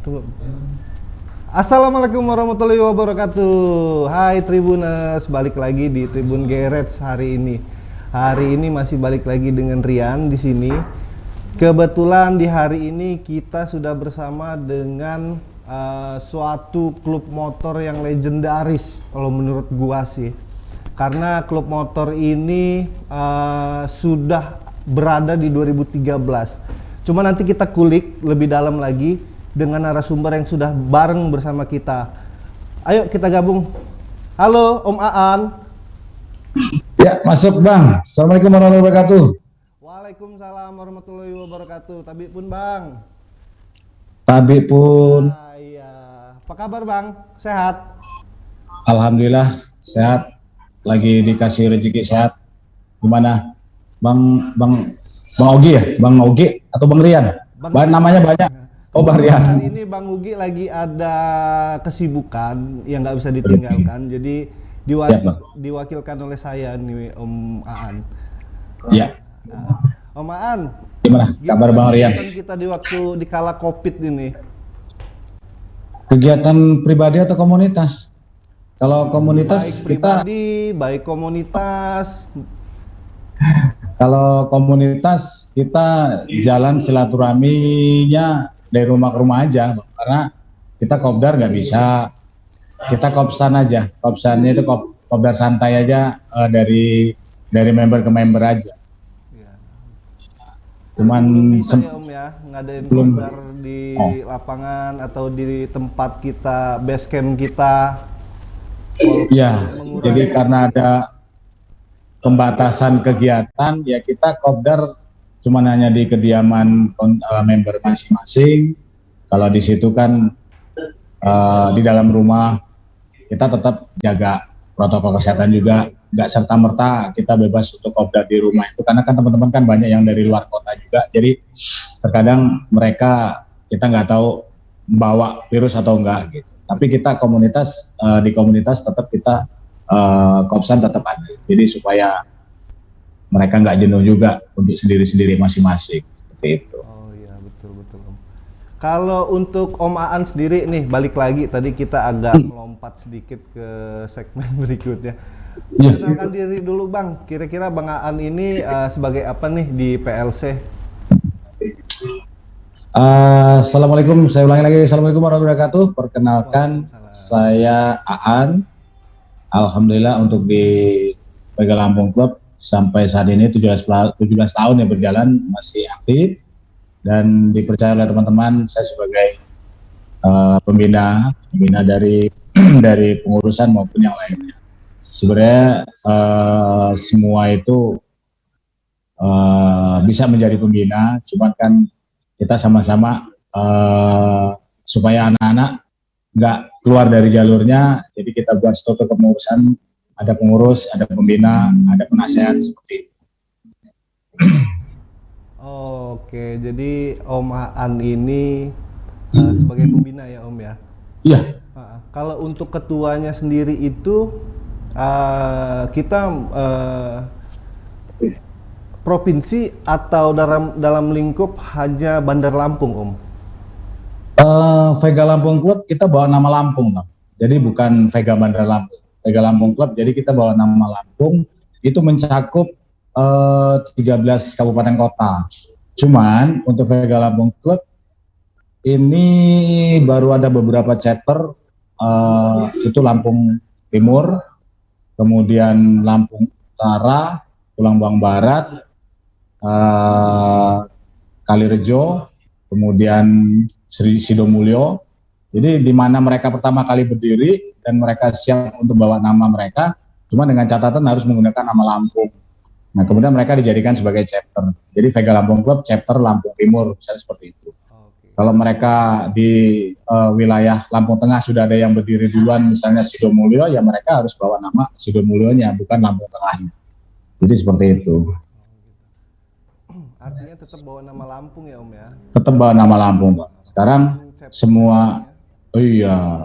Tunggu. Assalamualaikum warahmatullahi wabarakatuh. Hai Tribuners, balik lagi di Tribun Garage hari ini. Hari ini masih balik lagi dengan Rian di sini. Kebetulan di hari ini kita sudah bersama dengan suatu klub motor yang legendaris kalau menurut gua sih. Karena klub motor ini sudah berada di 2013. Cuma nanti kita kulik lebih dalam lagi dengan narasumber yang sudah bareng bersama kita. Ayo kita gabung. Halo Om Aan. Ya, masuk Bang. Assalamualaikum warahmatullahi wabarakatuh. Waalaikumsalam warahmatullahi wabarakatuh. Tabi pun Bang. Tabi pun. Iya. Apa kabar Bang? Sehat? Alhamdulillah sehat. Lagi dikasih rezeki sehat. Gimana? Bang Ogi ya? Bang Ogi atau Bang Rian? Namanya banyak. Oh Bang Rian. Hari ini Bang Ugi lagi ada kesibukan yang nggak bisa ditinggalkan. Jadi diwakilkan oleh saya nih Om Aan. Ya. Om Aan. Gimana kabar Bang Rian? Kita di kala Covid ini. Kegiatan pribadi atau komunitas? Kalau komunitas baik pribadi, baik komunitas. Kalau komunitas kita jalan silaturahminya dari rumah ke rumah aja, karena kita kopdar nggak bisa, kita kopsan aja, kopsannya itu kopdar santai aja, dari member ke member aja. Ya. Cuman belum bisa ya Om ya, ngadain kopdar di lapangan atau di tempat kita, base camp kita. Ya, jadi karena ada pembatasan kegiatan, ya kita kopdar cuma hanya di kediaman member masing-masing. Kalau di situ kan di dalam rumah kita tetap jaga protokol kesehatan juga, nggak serta-merta kita bebas untuk kopdar di rumah itu, karena kan teman-teman kan banyak yang dari luar kota juga, jadi terkadang mereka kita nggak tahu bawa virus atau enggak gitu. Tapi kita komunitas di komunitas tetap kita kopsan tetap ada, jadi supaya mereka nggak jenuh juga untuk sendiri-sendiri masing-masing, seperti itu. Oh iya, betul Om. Kalau untuk Om Aan sendiri nih, balik lagi tadi kita agak melompat sedikit ke segmen berikutnya. Kenalkan diri dulu Bang, kira-kira Bang Aan ini sebagai apa nih di PLC? Assalamualaikum, saya ulangi lagi, Assalamualaikum warahmatullahi wabarakatuh. Perkenalkan, saya Aan. Alhamdulillah untuk di Vega Lampung Club sampai saat ini 17 tahun yang berjalan, masih aktif dan dipercaya oleh teman-teman. Saya sebagai pembina dari dari pengurusan maupun yang lainnya. Sebenarnya semua itu bisa menjadi pembina, cuman kan kita sama-sama supaya anak-anak nggak keluar dari jalurnya, jadi kita buat struktur kepengurusan, ada pengurus, ada pembina, ada penasehat, seperti itu. Oke, jadi Om Aan ini sebagai pembina ya Om ya? Iya. Kalau untuk ketuanya sendiri itu kita provinsi atau dalam lingkup hanya Bandar Lampung Om? Vega Lampung Club kita bawa nama Lampung, Bang. Jadi bukan Vega Bandar Lampung. Vega Lampung Club, jadi kita bawa nama Lampung, itu mencakup 13 kabupaten kota. Cuman untuk Vega Lampung Club ini baru ada beberapa chapter, itu Lampung Timur, kemudian Lampung Utara, Tulang Bawang Barat, Kalirejo, kemudian Sidomulyo. Jadi di mana mereka pertama kali berdiri dan mereka siap untuk bawa nama mereka, cuma dengan catatan harus menggunakan nama Lampung. Nah kemudian mereka dijadikan sebagai chapter. Jadi Vega Lampung Club chapter Lampung Timur, misalnya seperti itu. Kalau mereka di wilayah Lampung Tengah sudah ada yang berdiri duluan, misalnya Sidomulyo, ya mereka harus bawa nama Sidomulyonya, bukan Lampung Tengahnya. Jadi seperti itu. Artinya tetap bawa nama Lampung ya Om ya? Tetap bawa nama Lampung, Pak. Sekarang semua,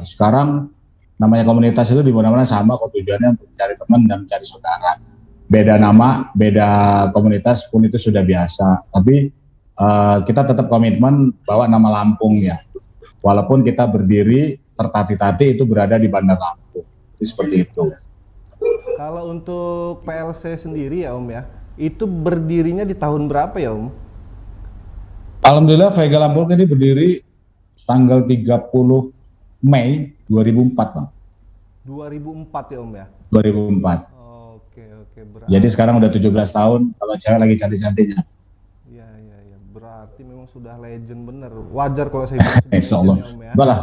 sekarang namanya komunitas itu di mana-mana sama kok, tujuannya untuk mencari teman dan mencari saudara. Beda nama, beda komunitas pun itu sudah biasa. Tapi kita tetap komitmen bawa nama Lampung ya. walaupun kita berdiri tertati-tati itu berada di Bandar Lampung. Jadi seperti itu. Kalau untuk PLC sendiri ya Om ya, itu berdirinya di tahun berapa ya Om? Alhamdulillah Vega Lampung ini berdiri tanggal 30 Mei 2004 Bang. 2004 ya Om ya? 2004. Oke, Jadi sekarang udah 17 tahun, kalau cewek lagi cantik-cantiknya. Iya, berarti memang sudah legend bener. Wajar kalau saya bilang Insya Allah. Ya, Om ya. Enggak lah,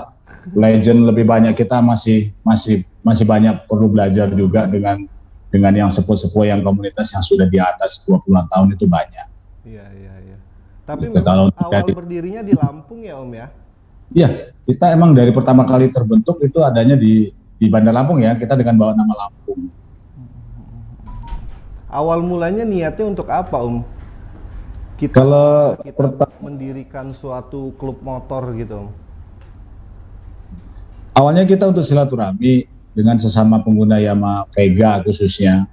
legend lebih banyak, kita masih banyak perlu belajar juga dengan yang sepuh-sepuh yang komunitas yang sudah di atas 20 tahun itu banyak. Iya. Tapi Gitu, memang awal berdirinya di Lampung ya Om ya? Iya, kita emang dari pertama kali terbentuk itu adanya di Bandar Lampung ya, kita dengan bawa nama Lampung. Awal mulanya niatnya untuk apa Om? Kita mendirikan suatu klub motor gitu Om? Awalnya kita untuk silaturahmi dengan sesama pengguna Yamaha Vega khususnya,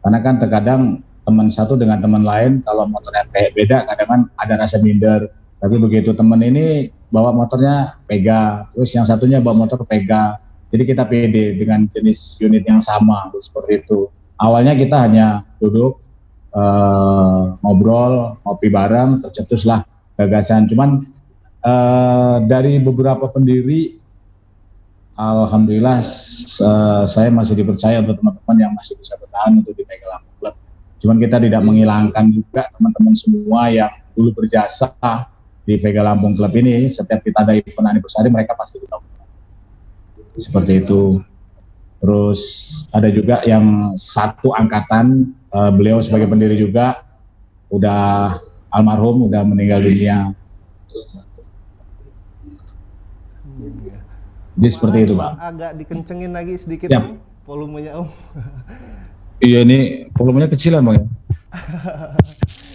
karena kan terkadang teman satu dengan teman lain kalau motornya kayak beda kadang kan ada rasa minder, tapi begitu teman ini bawa motornya Vega, terus yang satunya bawa motor Vega, jadi kita pede dengan jenis unit yang sama seperti itu. Awalnya kita hanya duduk ngobrol, ngopi bareng, tercetuslah gagasan. Cuman dari beberapa pendiri, alhamdulillah saya masih dipercaya untuk teman-teman yang masih bisa bertahan untuk di Vega Lampung Club. Cuman kita tidak menghilangkan juga teman-teman semua yang dulu berjasa di Vega Lampung Club ini. Setiap kita ada event anniversary mereka pasti tahu. Seperti itu. Terus ada juga yang satu angkatan, beliau sebagai pendiri juga udah almarhum, udah meninggal dunia. Jadi seperti itu Pak. Agak dikencengin lagi sedikit ya. Om, volumenya Om. Iya, ini volumenya kecilan Bang ya.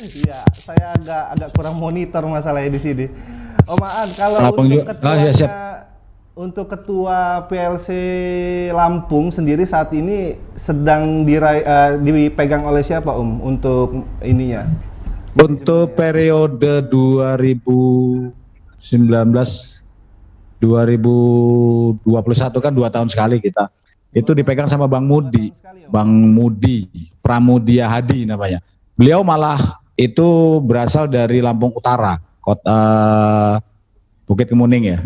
Iya, saya agak kurang monitor masalahnya di sini. Om Aan, kalau untuk ketua PLC Lampung sendiri saat ini sedang dipegang oleh siapa Om untuk ininya? Untuk periode 2019 2021 kan 2 tahun sekali kita. Itu dipegang sama Bang Mudi Pramudia Hadi namanya. Beliau malah itu berasal dari Lampung Utara, kota Bukit Kemuning ya.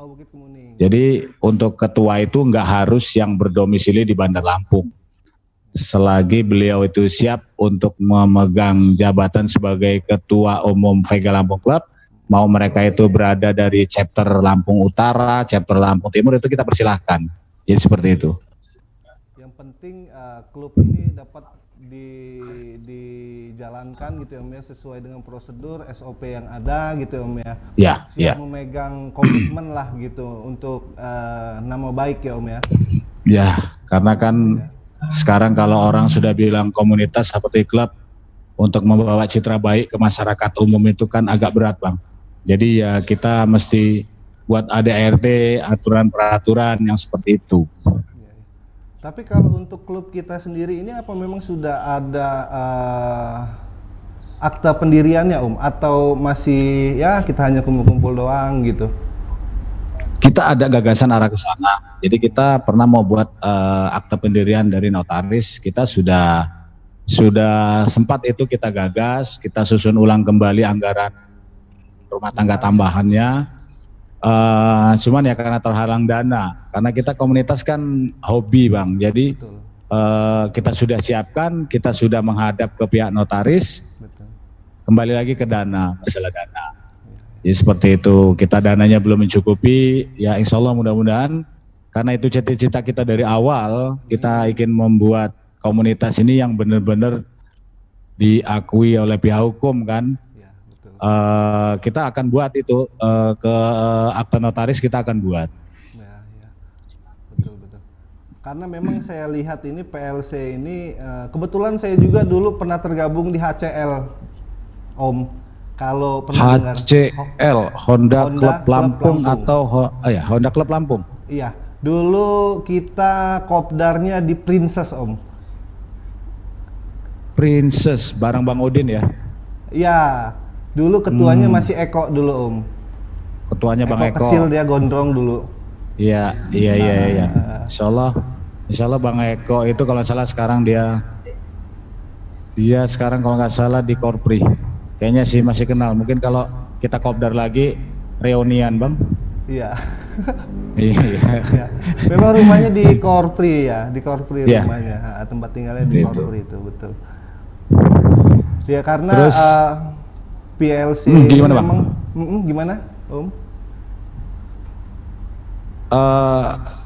Oh, Bukit Kemuning. Jadi untuk ketua itu nggak harus yang berdomisili di Bandar Lampung. Selagi beliau itu siap untuk memegang jabatan sebagai ketua umum Vega Lampung Club, mau mereka itu berada dari chapter Lampung Utara, chapter Lampung Timur, itu kita persilahkan. Jadi seperti itu. Yang penting klub ini dapat dijalankan gitu ya Om ya, sesuai dengan prosedur SOP yang ada gitu ya Om ya. Siap memegang komitmen lah gitu untuk nama baik ya Om ya. Ya, karena kan sekarang kalau orang sudah bilang komunitas seperti klub untuk membawa citra baik ke masyarakat umum itu kan agak berat Bang. Jadi ya kita mesti buat ADART, aturan peraturan yang seperti itu. Tapi kalau untuk klub kita sendiri ini apa memang sudah ada akta pendiriannya Om? Atau masih ya kita hanya kumpul-kumpul doang gitu? Kita ada gagasan arah ke sana. Jadi kita pernah mau buat akta pendirian dari notaris. Kita sudah sempat itu kita gagas, kita susun ulang kembali anggaran rumah tangga tambahannya. Cuman ya karena terhalang dana, karena kita komunitas kan hobi Bang, jadi kita sudah siapkan, kita sudah menghadap ke pihak notaris. Betul. Kembali lagi ke dana, masalah dana. Jadi seperti itu, kita dananya belum mencukupi, ya insya Allah mudah-mudahan, karena itu cita-cita kita dari awal, kita ingin membuat komunitas ini yang benar-benar diakui oleh pihak hukum kan. Kita akan buat itu ke akta notaris, kita akan buat. Ya. Betul. Karena memang saya lihat ini PLC ini kebetulan saya juga dulu pernah tergabung di HCL, Om. Kalau pernah dengar HCL, Honda Club Lampung atau Honda Club Lampung. Iya, dulu kita kopdarnya di Princess Om. Princess bareng Bang Udin ya? Iya. Dulu ketuanya masih Eko dulu Om. ketuanya Bang Eko. Kecil dia gondrong dulu. Iya. Insya Allah Bang Eko itu kalau nggak salah sekarang dia sekarang kalau nggak salah di Korpri. Kayaknya sih masih kenal. Mungkin kalau kita kopdar lagi reunian Bang. Iya. Iya. Memang rumahnya di Korpri ya, di Korpri Iya. rumahnya. Tempat tinggalnya di Korpri itu betul. Ya karena Terus, PLC gimana, Bang? memang gimana, Om?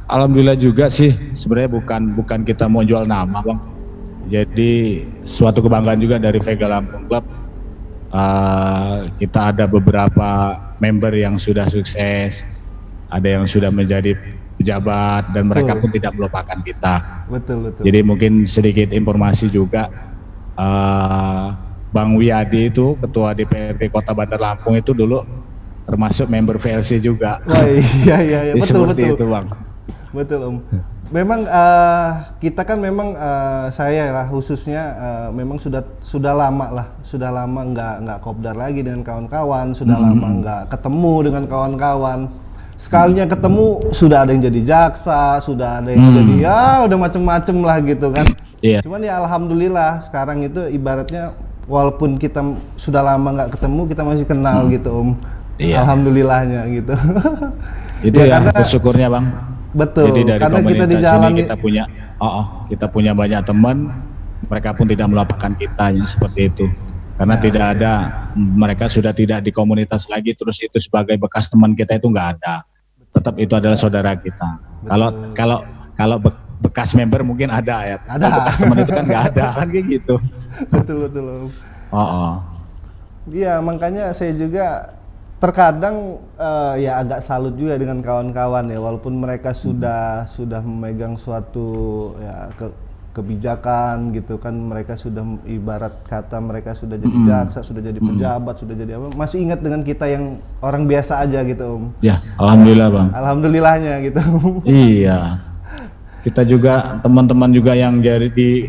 Alhamdulillah juga sih sebenarnya bukan kita mau jual nama Bang. Jadi suatu kebanggaan juga dari Vega Lampung Club. Kita ada beberapa member yang sudah sukses, ada yang sudah menjadi pejabat dan mereka pun tidak melupakan kita. Betul. Jadi mungkin sedikit informasi juga, Bang Wiyadi itu ketua DPRD Kota Bandar Lampung itu dulu termasuk member VLC juga. Wah, iya betul. Itu Bang. Betul Om. Memang kita kan memang saya lah khususnya memang sudah lama nggak kopdar lagi dengan kawan-kawan, sudah lama nggak ketemu dengan kawan-kawan. Sekalinya ketemu sudah ada yang jadi jaksa, sudah ada yang jadi ya udah macem-macem lah gitu kan. Iya. Cuman ya alhamdulillah sekarang itu ibaratnya walaupun kita sudah lama nggak ketemu kita masih kenal gitu Om. Iya. Alhamdulillahnya gitu. Itu ya bersyukurnya Bang. Betul. Jadi dari karena kita di komunitas jalan ini kita punya banyak teman, mereka pun tidak melupakan kita seperti itu. Karena tidak ada, mereka sudah tidak di komunitas lagi, terus itu sebagai bekas teman kita itu nggak ada. Tetap itu adalah saudara kita. Kalau bekas member mungkin ada ya. Ada. Kalau bekas teman itu kan nggak ada kan kayak gitu. Betul. Iya, makanya saya juga terkadang ya agak salut juga dengan kawan-kawan ya, walaupun mereka sudah memegang suatu ya kebijakan gitu kan, mereka sudah ibarat kata mereka sudah jadi jaksa, sudah jadi pejabat, sudah jadi apa, masih ingat dengan kita yang orang biasa aja gitu Om. Ya, alhamdulillah Bang. Alhamdulillahnya gitu. Iya. Kita juga teman-teman juga yang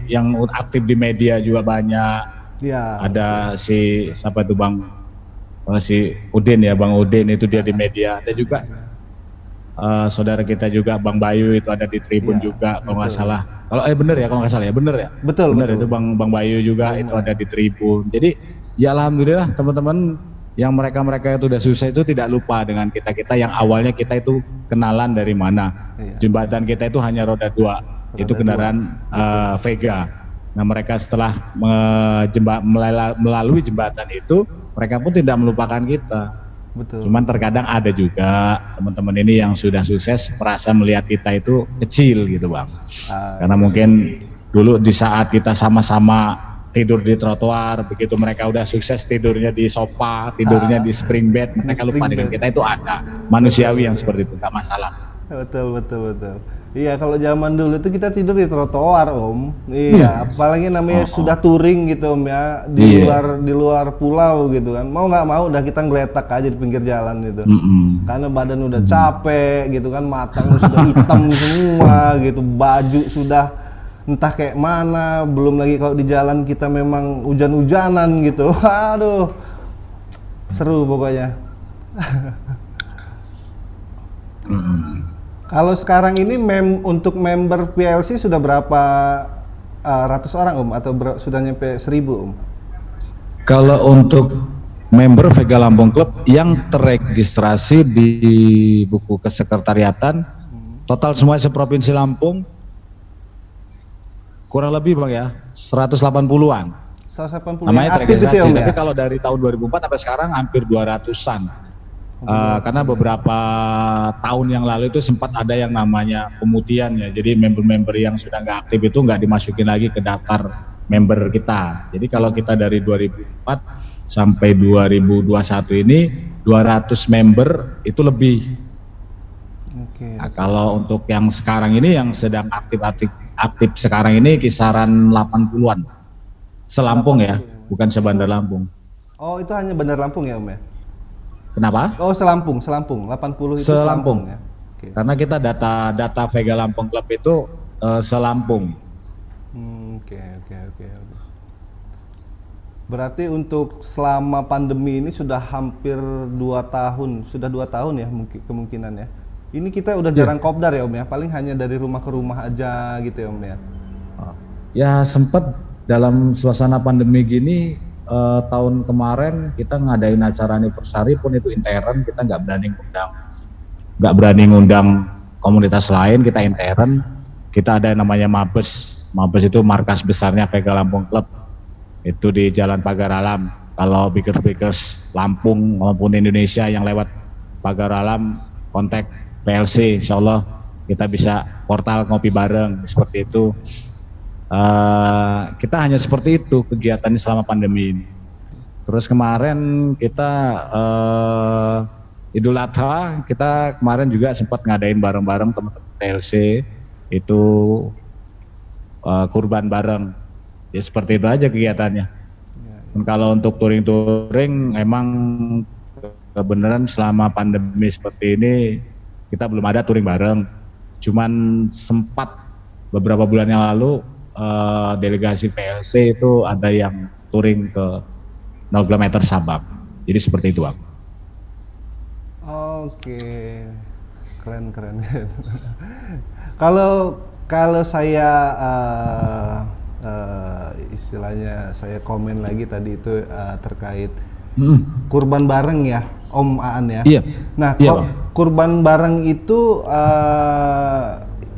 yang aktif di media juga banyak. Ya. Ada siapa itu Bang? Si Udin ya, Bang Udin itu dia di media. Ada juga saudara kita juga Bang Bayu itu ada di Tribun juga kalau nggak salah. Kalau bener ya, kalau nggak salah ya, bener ya. Betul. Itu Bang Bayu juga itu ada di Tribun. Jadi ya alhamdulillah teman-teman yang mereka itu udah sukses itu tidak lupa dengan kita yang awalnya kita itu kenalan dari mana. Jembatan kita itu hanya roda 2, itu kendaraan Vega. Nah mereka setelah melalui jembatan itu, mereka pun tidak melupakan kita. Betul. Cuman terkadang ada juga teman-teman ini yang sudah sukses merasa melihat kita itu kecil gitu Bang. Karena mungkin dulu di saat kita sama-sama tidur di trotoar, begitu mereka udah sukses tidurnya di sofa, tidurnya di spring bed, mereka lupa dengan kita itu ada. Manusiawi yang seperti itu, gak masalah. Betul. Iya, kalau zaman dulu itu kita tidur di trotoar Om. Iya, apalagi namanya sudah touring gitu Om ya, di luar pulau gitu kan. Mau nggak mau udah kita ngeletak aja di pinggir jalan gitu. Karena badan udah capek gitu kan, matang sudah hitam semua gitu, baju sudah entah kayak mana, belum lagi kalau di jalan kita memang hujan-hujanan gitu. Aduh. Seru pokoknya. Kalau sekarang ini untuk member PLC sudah berapa ratus orang Om, atau sudah nyampe 1000 Om? Kalau untuk member Vega Lampung Club yang terregistrasi di buku kesekretariatan, total semua seprovinsi Lampung kurang lebih Bang ya 180-an. 180 namanya aktif terregistrasi, gitu ya Om ya? tapi kalau dari tahun 2004 sampai sekarang hampir 200-an. Karena beberapa tahun yang lalu itu sempat ada yang namanya pemutihan ya, jadi member-member yang sudah nggak aktif itu nggak dimasukin lagi ke daftar member kita. Jadi kalau kita dari 2004 sampai 2021 ini 200 member itu lebih. Nah, kalau untuk yang sekarang ini yang sedang aktif sekarang ini kisaran 80-an selampung ya, bukan sebandar Lampung. Oh, itu hanya Bandar Lampung ya Om ya? Kenapa? Oh, Selampung, 80 itu Selampung ya. Karena kita data Vega Lampung Club itu Selampung. Berarti untuk selama pandemi ini sudah hampir 2 tahun, sudah 2 tahun ya mungkin kemungkinan ya. Ini kita udah jarang kopdar ya Om ya, paling hanya dari rumah ke rumah aja gitu ya Om ya. Ya sempat dalam suasana pandemi gini, tahun kemarin kita ngadain acara anniversary pun itu intern, kita nggak berani ngundang komunitas lain, kita intern. Kita ada yang namanya Mabes itu markas besarnya Vega Lampung Club, itu di Jalan Pagar Alam. Kalau bikers Lampung maupun Indonesia yang lewat Pagar Alam, kontak PLC, insya Allah kita bisa portal ngopi bareng seperti itu. Kita hanya seperti itu kegiatannya selama pandemi ini. Terus kemarin kita Idul Adha, kita kemarin juga sempat ngadain bareng-bareng teman-teman PLC itu kurban bareng. Ya seperti itu aja kegiatannya. Dan kalau untuk touring-touring emang kebenaran selama pandemi seperti ini kita belum ada touring bareng. Cuman sempat beberapa bulan yang lalu delegasi PLC itu ada yang touring ke 0 km Sabang. Jadi seperti itu, Bang. Oke, keren. Kalau saya istilahnya saya komen lagi tadi itu terkait kurban bareng ya, Om Aan ya. Iya. Nah, iya, kurban bareng itu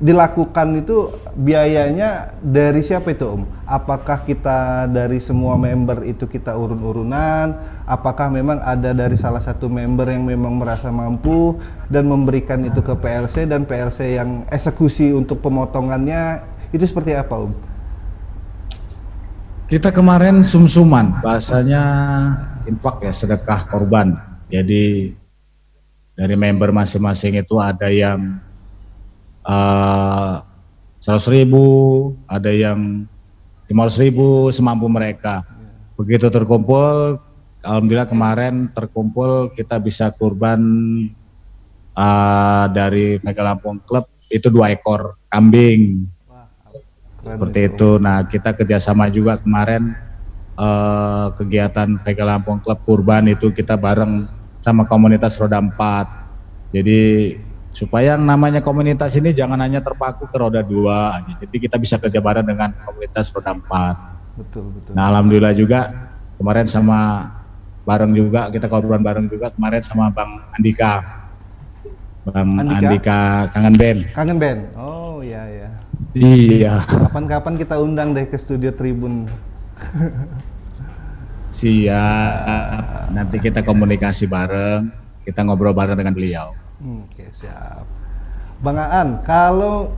dilakukan itu biayanya dari siapa itu Om? Apakah kita dari semua member itu kita urun-urunan? Apakah memang ada dari salah satu member yang memang merasa mampu dan memberikan itu ke PLC dan PLC yang eksekusi untuk pemotongannya itu seperti apa Om? Kita kemarin sum-suman, bahasanya infak ya, sedekah korban. Jadi dari member masing-masing itu ada yang 100.000, ada yang 500.000 semampu mereka. Begitu terkumpul, alhamdulillah kemarin terkumpul kita bisa kurban dari Vega Lampung Club itu 2 ekor kambing. Seperti itu. Nah kita kerjasama juga kemarin kegiatan Vega Lampung Club kurban itu kita bareng sama komunitas roda 4. Jadi supaya yang namanya komunitas ini jangan hanya terpaku ke roda 2 aja. Jadi kita bisa kerja bareng dengan komunitas roda 4. Betul. Nah alhamdulillah juga kemarin sama bareng juga kita korban bareng juga kemarin sama Bang Andika. Bang Andika Kangen Band. Oh iya. Iya. Kapan-kapan kita undang deh ke studio Tribun. Siap. Nanti kita komunikasi bareng, kita ngobrol bareng dengan beliau. Oke, siap. Bang Aan, kalau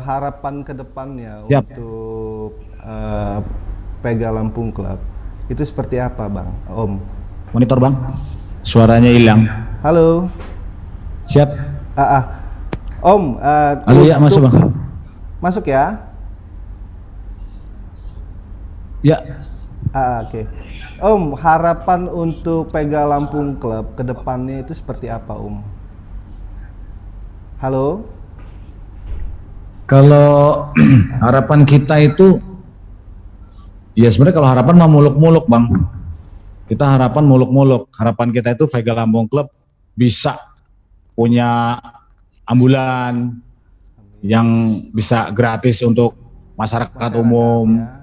harapan ke depannya untuk Vega Lampung Club itu seperti apa, Bang? Om. Monitor, Bang. Suaranya hilang. Halo. Siap. Om. Halo ya, masuk, Bang. Masuk ya? Ya. Oke. Om, harapan untuk Vega Lampung Club ke depannya itu seperti apa, Om? Halo? Kalau harapan kita itu, ya sebenarnya kalau harapan mah muluk-muluk, Bang. Kita harapan muluk-muluk. Harapan kita itu Vega Lampung Club bisa punya ambulan yang bisa gratis untuk masyarakat umum. Ya.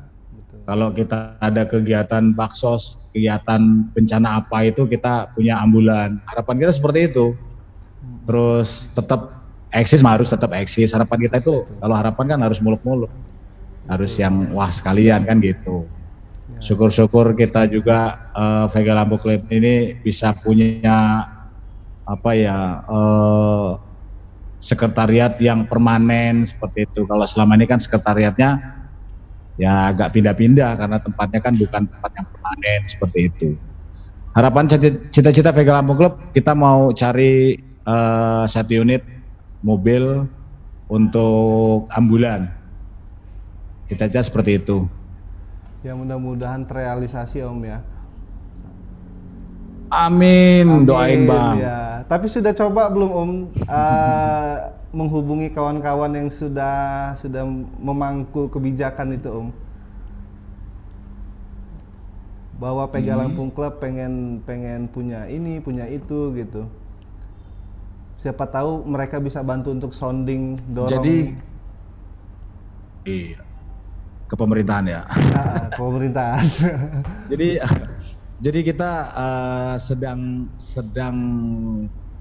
Kalau kita ada kegiatan baksos, kegiatan bencana apa itu kita punya ambulan. Harapan kita seperti itu. Terus tetap eksis, harus tetap eksis. Harapan kita itu, kalau harapan kan harus muluk-muluk. Harus yang wah sekalian kan gitu. Syukur-syukur kita juga Vega Lampung Club ini bisa punya sekretariat yang permanen seperti itu. Kalau selama ini kan sekretariatnya ya agak pindah-pindah karena tempatnya kan bukan tempat yang permanen seperti itu. Harapan cita-cita Vega Lampung Club, kita mau cari 1 unit mobil untuk ambulan. Cita-cita seperti itu. Ya mudah-mudahan terrealisasi Om ya. Amin. Doain Bang. Ya. Tapi sudah coba belum Om menghubungi kawan-kawan yang sudah memangku kebijakan itu Om? bahwa Pega Lampung Club pengen punya ini, punya itu gitu. Siapa tahu mereka bisa bantu untuk sounding, dorong. Jadi iya, ke pemerintahan ya. Pemerintahan. Jadi kita sedang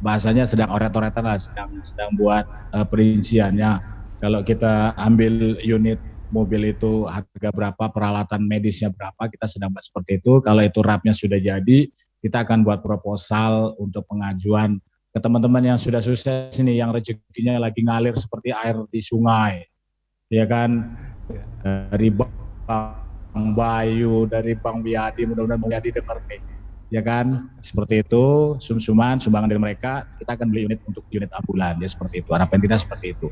bahasanya sedang oret-oretan lah, sedang buat perinciannya. Kalau kita ambil unit mobil itu harga berapa, peralatan medisnya berapa, kita sedang bahas seperti itu. Kalau itu rapnya sudah jadi, kita akan buat proposal untuk pengajuan ke teman-teman yang sudah sukses ini, yang rezekinya lagi ngalir seperti air di sungai, ya kan? Dari Bang Bayu, dari Bang Biadi, mudah-mudahan Bang Biadi dengar nih, ya kan? Seperti itu, sumbangan dari mereka, kita akan beli unit untuk unit ambulan, ya seperti itu. Harapan kita seperti itu.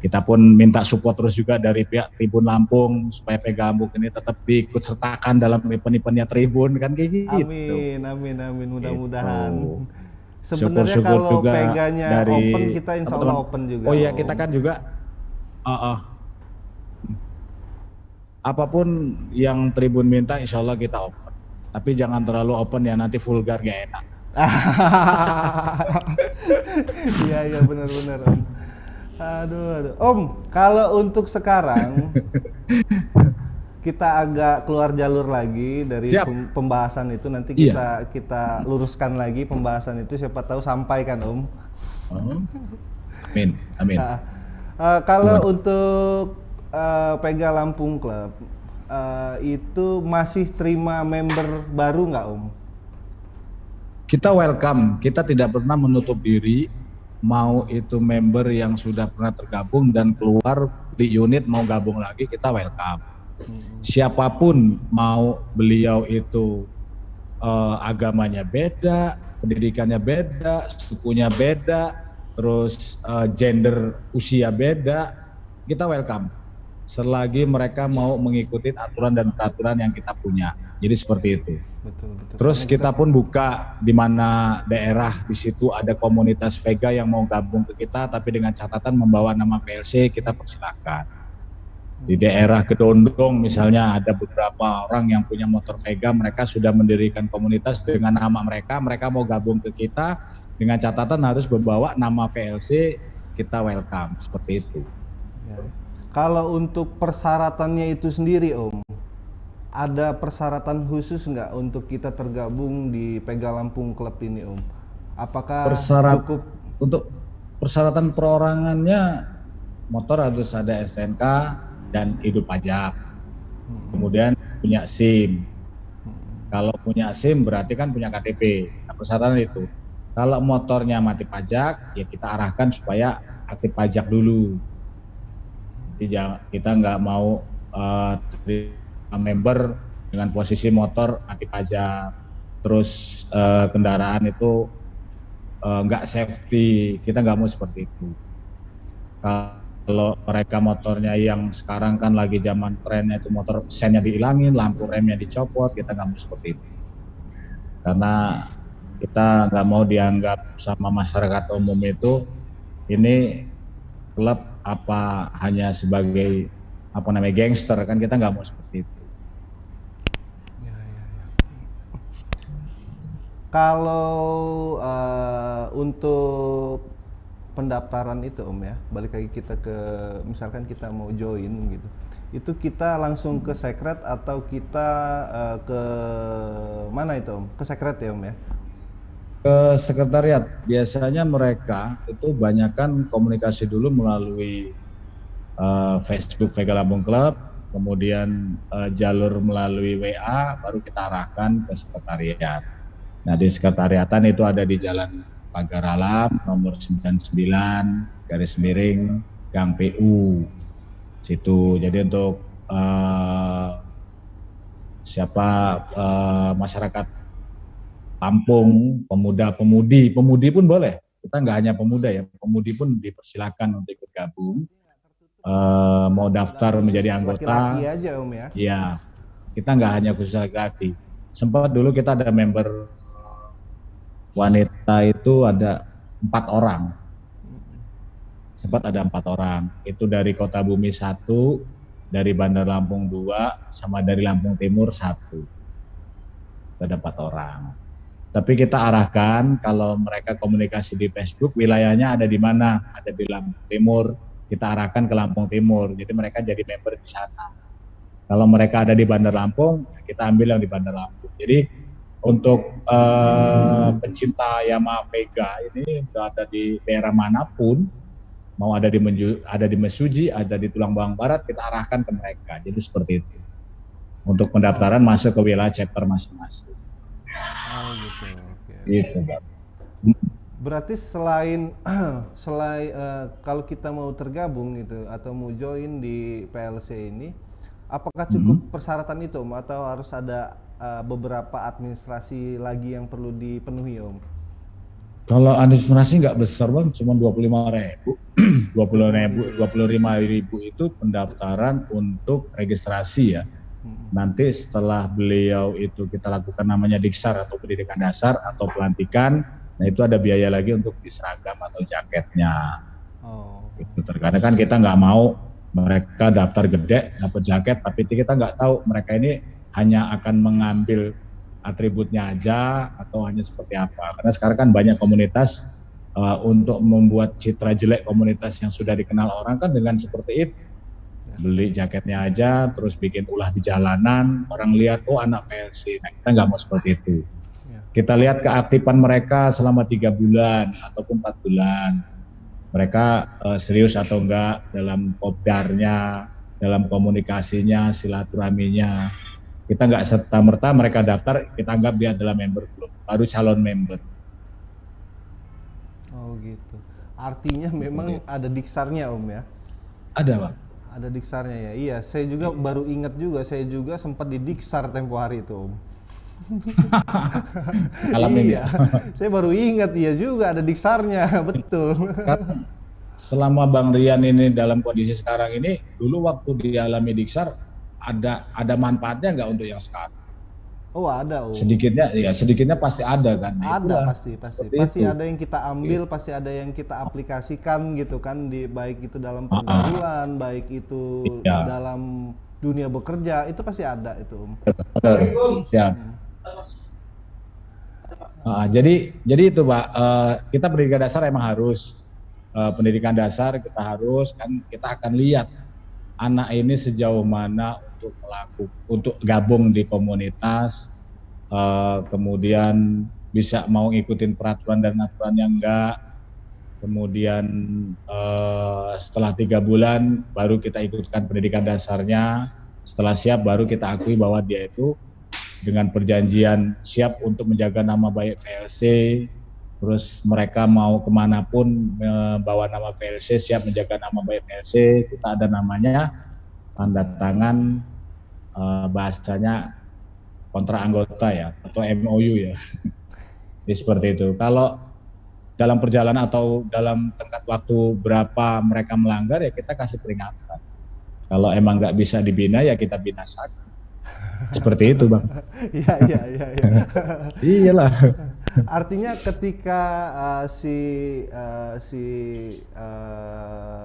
Kita pun minta support terus juga dari pihak Tribun Lampung supaya Pega Lampung ini tetap diikut sertakan dalam event-eventnya Tribun, kan kayak gitu. Amin, mudah-mudahan. Gitu. Sebenarnya kalau Peganya dari open, kita insya Allah open juga. Oh iya, kita kan juga apapun yang Tribun minta insya Allah kita open. Tapi jangan terlalu open ya, nanti vulgar gak enak. Iya benar-benar Om. Aduh. Om, kalau untuk sekarang kita agak keluar jalur lagi dari pembahasan itu, nanti kita luruskan lagi pembahasan itu, siapa tahu sampai kan Om. Amin. Kalau untuk Pega Lampung Club itu masih terima member baru nggak Om? Kita welcome, kita tidak pernah menutup diri, mau itu member yang sudah pernah tergabung dan keluar di unit mau gabung lagi, kita welcome. Siapapun mau beliau itu agamanya beda, pendidikannya beda, sukunya beda, terus gender usia beda, kita welcome. Selagi mereka mau mengikuti aturan dan peraturan yang kita punya. Jadi seperti itu. Betul. Terus kita pun buka di mana daerah di situ ada komunitas Vega yang mau gabung ke kita, tapi dengan catatan membawa nama PLC, kita persilakan. Di daerah Kedondong misalnya ada beberapa orang yang punya motor Vega, mereka sudah mendirikan komunitas dengan nama mereka mau gabung ke kita, dengan catatan harus membawa nama PLC, kita welcome, seperti itu. Ya. Kalau untuk persyaratannya itu sendiri Om, ada persyaratan khusus nggak untuk kita tergabung di Pega Lampung Club ini Om? Apakah cukup? Untuk persyaratan perorangannya, motor harus ada STNK dan hidup pajak, kemudian punya SIM. Kalau punya SIM berarti kan punya KTP. Nah, persyaratan itu. Kalau motornya mati pajak, ya kita arahkan supaya aktif pajak dulu. Jadi kita nggak mau member dengan posisi motor mati pajak, terus kendaraan itu nggak safety, kita nggak mau seperti itu. Kalau mereka motornya yang sekarang kan lagi zaman trennya itu motor sennya dihilangin, lampu remnya dicopot, kita nggak mau seperti itu. Karena kita nggak mau dianggap sama masyarakat umum itu ini klub apa hanya sebagai gangster, kan kita nggak mau seperti itu. Kalau untuk pendaftaran itu Om ya, balik lagi kita ke misalkan kita mau join gitu, itu kita langsung ke sekret atau kita ke mana itu Om? Ke sekret ya Om ya? Ke sekretariat. Biasanya mereka itu banyakkan komunikasi dulu melalui Facebook Vega Lampung Club, kemudian jalur melalui WA, baru kita arahkan ke sekretariat. Nah di sekretariatan itu ada di Jalan Pagar Alam nomor 99 Gang PU situ. Jadi untuk masyarakat Lampung, pemudi pun boleh. Kita nggak hanya pemuda ya, pemudi pun dipersilakan untuk ikut gabung. Mau daftar menjadi anggota. Laki-laki aja Om ya? Iya, kita nggak hanya khusus laki-laki. Sempat dulu kita ada member wanita itu ada 4 orang. Sempat ada 4 orang. Itu dari Kota Bumi 1, dari Bandar Lampung 2, sama dari Lampung Timur 1. ada 4 orang. Tapi kita arahkan kalau mereka komunikasi di Facebook, wilayahnya ada di mana? Ada di Lampung Timur, kita arahkan ke Lampung Timur. Jadi mereka jadi member di sana. Kalau mereka ada di Bandar Lampung, kita ambil yang di Bandar Lampung. Jadi untuk pencinta Yamaha Vega ini ada di daerah manapun, mau ada di Mesuji, ada di Tulang Bawang Barat, kita arahkan ke mereka. Jadi seperti itu. Untuk pendaftaran masuk ke wilayah chapter masing-masing. Oh gitu. Okay. Gitu, Bang. Berarti selain kalau kita mau tergabung gitu atau mau join di PLC ini, apakah cukup persyaratan itu Om atau harus ada beberapa administrasi lagi yang perlu dipenuhi Om? Kalau administrasi nggak besar Bang, cuma 25.000. 25.000 itu pendaftaran untuk registrasi ya. Nanti setelah beliau itu kita lakukan namanya diksar atau pendidikan dasar atau pelantikan, nah itu ada biaya lagi untuk di seragam atau jaketnya. Itu terkadang kan kita nggak mau mereka daftar gede dapat jaket, tapi kita nggak tahu mereka ini hanya akan mengambil atributnya aja atau hanya seperti apa. Karena sekarang kan banyak komunitas untuk membuat citra jelek komunitas yang sudah dikenal orang kan dengan seperti itu. Beli jaketnya aja, terus bikin ulah di jalanan, orang lihat, oh anak VLC. Nah kita nggak mau seperti itu. Kita lihat keaktifan mereka selama 3 bulan ataupun 4 bulan. Mereka serius atau enggak dalam kopdarnya, dalam komunikasinya, silaturahminya. Kita nggak serta-merta mereka daftar, kita anggap dia adalah member klub, baru calon member. Oh gitu. Artinya memang ada diksarnya Om ya? Ada Bang. Ada diksarnya ya. Iya, saya juga baru ingat juga, saya juga sempat didiksar tempo hari itu Om. Iya, saya baru ingat iya juga ada diksarnya, betul. Selama Bang Rian ini dalam kondisi sekarang ini, dulu waktu dialami diksar ada manfaatnya nggak untuk yang sekarang? Oh ada Om. Sedikitnya pasti ada kan. Ada pasti ada yang kita ambil, pasti ada yang kita aplikasikan gitu kan, di baik itu dalam pergaulan, baik itu dalam dunia bekerja, itu pasti ada itu Om. Siap. Jadi itu Pak, kita pendidikan dasar emang harus pendidikan dasar kita harus kan, kita akan lihat anak ini sejauh mana untuk gabung di komunitas, kemudian bisa mau ngikutin peraturan dan aturan yang enggak, kemudian setelah 3 bulan baru kita ikutkan pendidikan dasarnya, setelah siap baru kita akui bahwa dia itu dengan perjanjian siap untuk menjaga nama baik VLC, terus mereka mau kemanapun membawa nama VLC, siap menjaga nama baik VLC, kita ada namanya, tanda tangan, bahasanya kontrak anggota ya, atau MOU ya. Jadi seperti itu. Kalau dalam perjalanan atau dalam tenggat waktu berapa mereka melanggar ya kita kasih peringatan. Kalau emang nggak bisa dibina ya kita binasakan. Seperti itu Bang. Iya. Iyalah. Artinya ketika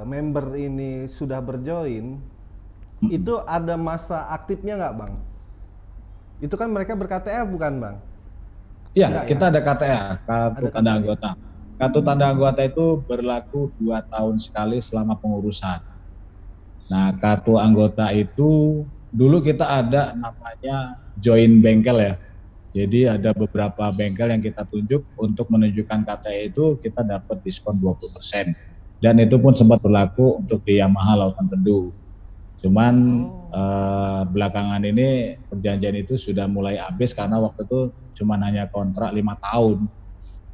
member ini sudah berjoin, itu ada masa aktifnya nggak Bang? Itu kan mereka ber-KTA bukan Bang? Iya, kita ada KTA, kartu tanda anggota. Kartu tanda anggota itu berlaku 2 tahun sekali selama pengurusan. Nah, kartu anggota itu dulu kita ada namanya join bengkel ya. Jadi ada beberapa bengkel yang kita tunjuk untuk menunjukkan KTA itu kita dapat diskon 20%. Dan itu pun sempat berlaku untuk di Yamaha Lautan Teduh. Cuman belakangan ini perjanjian itu sudah mulai habis karena waktu itu cuma hanya kontrak 5 tahun.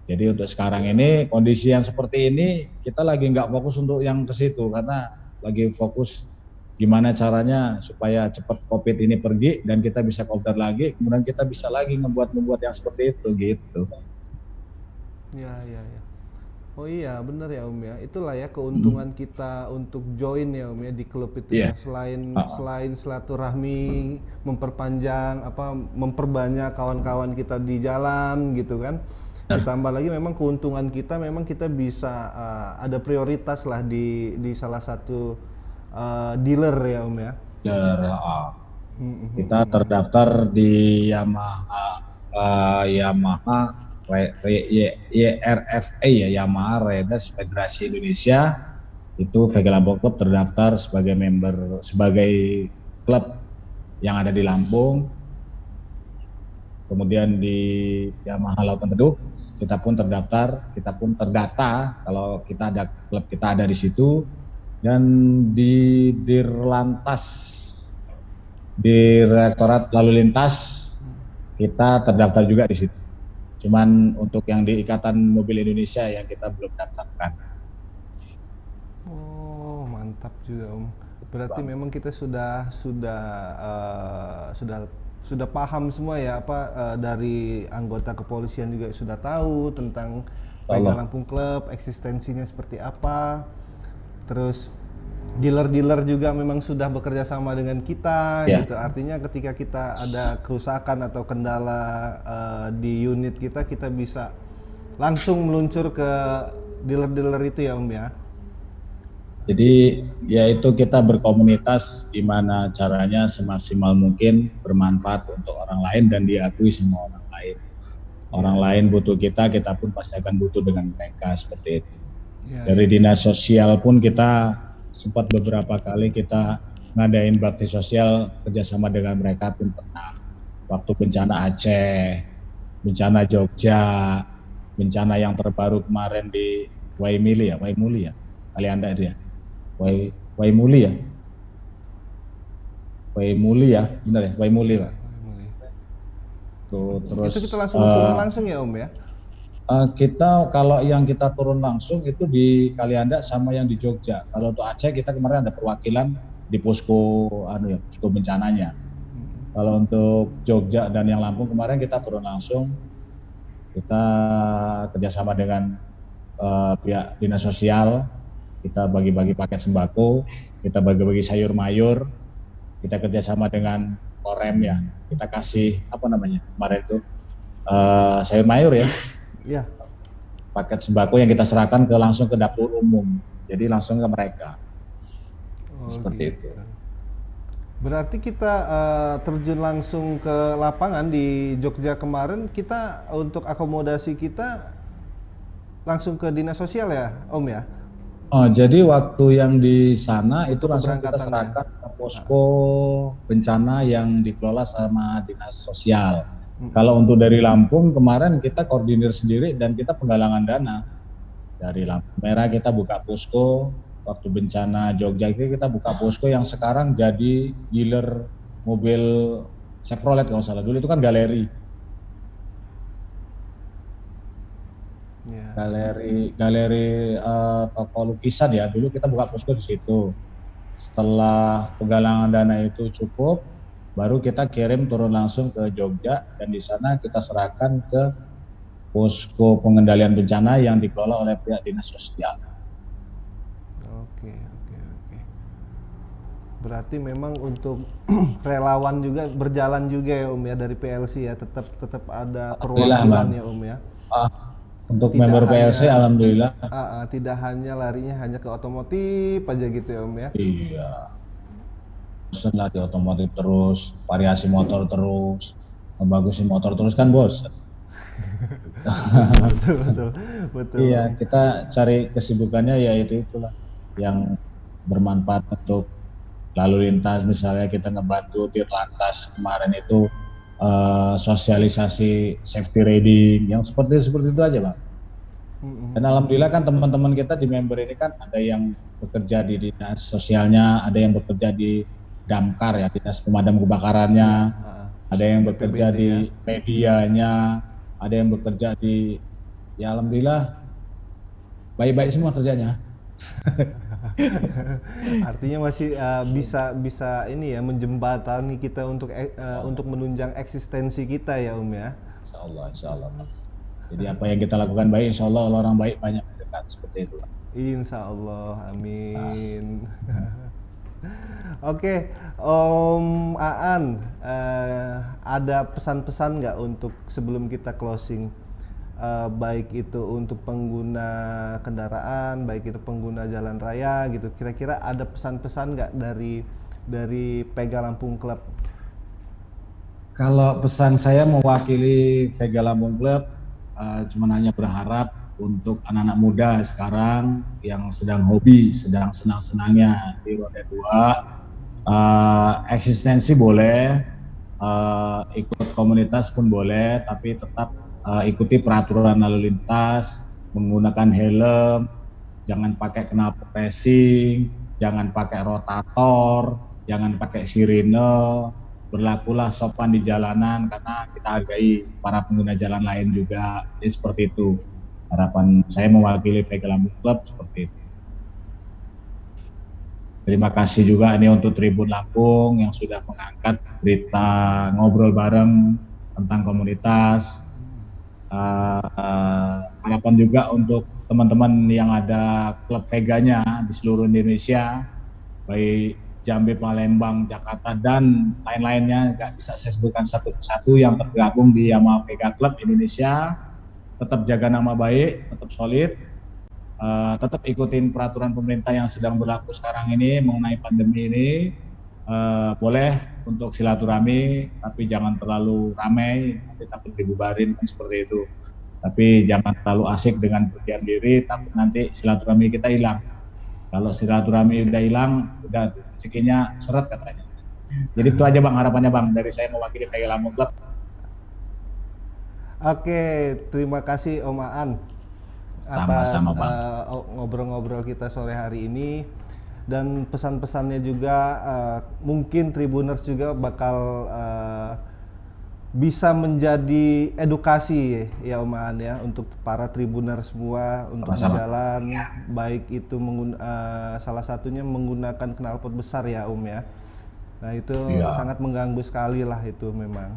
Jadi untuk sekarang ini kondisi yang seperti ini kita lagi nggak fokus untuk yang ke situ karena lagi fokus gimana caranya supaya cepat COVID ini pergi dan kita bisa kopdar lagi, kemudian kita bisa lagi membuat yang seperti itu gitu. Ya. Oh iya benar ya Om ya, itulah ya keuntungan kita untuk join ya Om ya di klub itu ya. Selain silaturahmi, memperbanyak kawan-kawan kita di jalan gitu kan. Ditambah lagi memang keuntungan kita memang kita bisa ada prioritas lah di salah satu dealer ya Om ya. Kita terdaftar di Yamaha Yamaha YRFA ya, Yamaha Riders Federasi Indonesia, itu VG Lampung Club terdaftar sebagai member, sebagai klub yang ada di Lampung. Kemudian di Yamaha Lautan Teduh kita pun terdaftar, kita pun terdata kalau kita ada, klub kita ada di situ. Dan di Dirlantas, Direktorat Lalu Lintas kita terdaftar juga di situ. Cuman untuk yang di Ikatan Mobil Indonesia yang kita belum daftarkan. Oh, mantap juga Om. Berarti memang kita sudah paham semua ya, dari anggota kepolisian juga sudah tahu tentang VG Lampung Club, eksistensinya seperti apa. Terus dealer-dealer juga memang sudah bekerja sama dengan kita, gitu. Artinya ketika kita ada kerusakan atau kendala di unit kita bisa langsung meluncur ke dealer-dealer itu ya Om ya. Jadi yaitu kita berkomunitas gimana caranya semaksimal mungkin bermanfaat untuk orang lain dan diakui sama orang lain. Orang lain butuh kita pun pasti akan butuh dengan mereka, seperti itu. Dari dinas sosial pun kita sempat beberapa kali kita ngadain bakti sosial kerjasama dengan mereka pun pernah. Waktu bencana Aceh, bencana Jogja, bencana yang terbaru kemarin di Waimuli ya, Kalianda itu ya. Waimuli ya, benar ya, Waimuli Pak. Tuh, terus itu kita langsung turun langsung ya Om ya? Kita kalau yang kita turun langsung itu di Kalianda sama yang di Jogja. Kalau untuk Aceh kita kemarin ada perwakilan di posko posko bencananya. Kalau untuk Jogja dan yang Lampung kemarin kita turun langsung. Kita kerjasama dengan pihak dinas sosial. Kita bagi-bagi paket sembako, kita bagi-bagi sayur mayur, kita kerjasama dengan Korem ya. Kita kasih kemarin itu sayur mayur ya. Iya. Paket sembako yang kita serahkan langsung ke dapur umum, jadi langsung ke mereka. Seperti itu. Berarti kita terjun langsung ke lapangan di Jogja kemarin, kita untuk akomodasi kita langsung ke dinas sosial ya Om ya? Jadi waktu yang di sana itu langsung kita serahkan ke posko bencana yang dikelola sama dinas sosial. Kalau untuk dari Lampung kemarin kita koordinir sendiri dan kita penggalangan dana. Dari Lampung Merah kita buka posko, waktu bencana Jogja kita buka posko yang sekarang jadi dealer mobil Chevrolet kalau salah. Dulu itu kan galeri. Galeri toko lukisan ya. Dulu kita buka posko di situ. Setelah penggalangan dana itu cukup, baru kita kirim turun langsung ke Jogja dan di sana kita serahkan ke posko pengendalian bencana yang dikelola oleh pihak dinas sosial. Oke. Berarti memang untuk relawan juga berjalan juga ya Om ya dari PLC ya, tetap ada perwakilan ya Om ya. Untuk member PLC alhamdulillah. Tidak hanya larinya hanya ke otomotif aja gitu ya Om ya. Iya. Lah di otomotif terus, variasi motor terus, ngebagusin motor terus kan bos. betul. Iya, kita cari kesibukannya yaitu itulah yang bermanfaat untuk lalu lintas. Misalnya kita ngebantu Dirlantas kemarin itu sosialisasi safety riding yang seperti itu aja Bang. Dan alhamdulillah kan teman-teman kita di member ini kan ada yang bekerja di dinas sosialnya, ada yang bekerja di Damkar ya, dinas pemadam kebakarannya, ada yang bekerja di medianya, ada yang bekerja di, ya alhamdulillah baik-baik semua kerjanya. Artinya masih bisa ini ya, menjembatani kita untuk menunjang eksistensi kita ya Om ya. Insya Allah. Jadi apa yang kita lakukan baik, insya Allah orang baik banyak dekat, seperti itu. Insya Allah, amin. Oke, Om Aan, ada pesan-pesan nggak untuk sebelum kita closing? Baik itu untuk pengguna kendaraan, baik itu pengguna jalan raya gitu. Kira-kira ada pesan-pesan nggak dari PG Lampung Club? Kalau pesan saya mewakili Vega Lampung Club, cuma hanya berharap untuk anak-anak muda sekarang yang sedang hobi, sedang senang-senangnya di roda 2, eksistensi boleh, ikut komunitas pun boleh, tapi tetap ikuti peraturan lalu lintas, menggunakan helm, jangan pakai knalpot racing, jangan pakai rotator, jangan pakai sirine, berlakulah sopan di jalanan karena kita hargai para pengguna jalan lain juga. Jadi seperti itu harapan saya mewakili Vega Lampung Club seperti itu. Terima kasih juga ini untuk Tribun Lampung yang sudah mengangkat berita ngobrol bareng tentang komunitas. Harapan juga untuk teman-teman yang ada klub Veganya di seluruh Indonesia, baik Jambi, Palembang, Jakarta, dan lain-lainnya, nggak bisa saya sebutkan satu persatu yang tergabung di Yamaha Vega Club Indonesia. Tetap jaga nama baik, tetap solid, tetap ikutin peraturan pemerintah yang sedang berlaku sekarang ini mengenai pandemi ini. Boleh untuk silaturahmi, tapi jangan terlalu ramai, nanti takut dibubarin seperti itu. Tapi jangan terlalu asik dengan berdiam diri, tapi nanti silaturahmi kita hilang. Kalau silaturahmi udah hilang, udah rezekinya seret katanya. Jadi itu aja Bang harapannya Bang dari saya mewakili Vega Lampung Club. Oke, terima kasih Om Aan atas ngobrol-ngobrol kita sore hari ini, dan pesan-pesannya juga mungkin Tribuners juga bakal bisa menjadi edukasi ya Om Aan ya untuk para Tribuners semua untuk berjalan, baik itu salah satunya menggunakan knalpot besar ya Om ya. Nah itu sangat mengganggu sekali lah itu memang.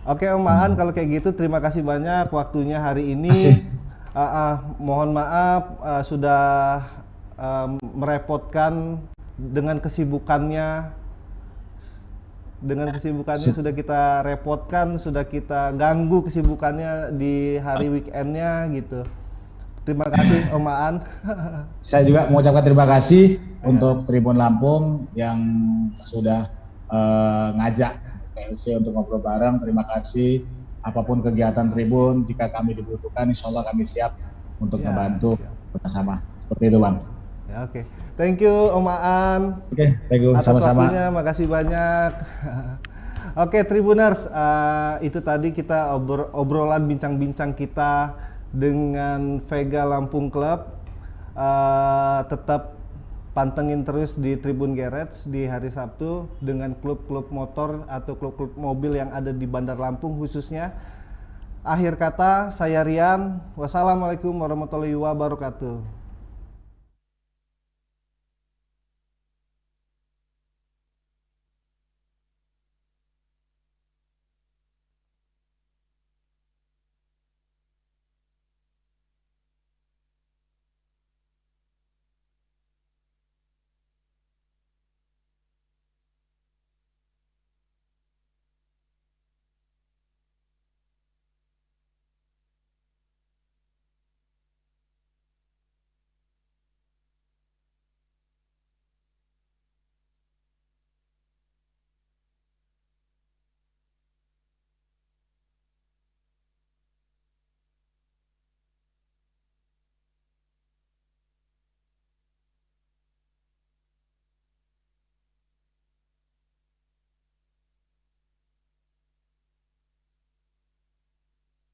Oke Om Aan, kalau kayak gitu terima kasih banyak waktunya hari ini. Mohon maaf sudah merepotkan dengan kesibukannya. Sudah kita repotkan, sudah kita ganggu kesibukannya di hari weekendnya gitu. Terima kasih Om Aan. Saya juga mengucapkan terima kasih untuk Tribun Lampung yang sudah ngajak PLC untuk ngobrol bareng. Terima kasih. Apapun kegiatan Tribun, jika kami dibutuhkan, insya Allah kami siap untuk membantu bersama. Seperti itu Bang. Ya, oke. Thank you Om Aan. Oke, thank you. Atas Sama-sama. waktunya, makasih banyak. Oke, Tribuners, itu tadi kita obrolan bincang-bincang kita dengan Vega Lampung Club. Tetap pantengin terus di Tribun Garage di hari Sabtu dengan klub-klub motor atau klub-klub mobil yang ada di Bandar Lampung khususnya. Akhir kata, saya Rian. Wassalamualaikum warahmatullahi wabarakatuh.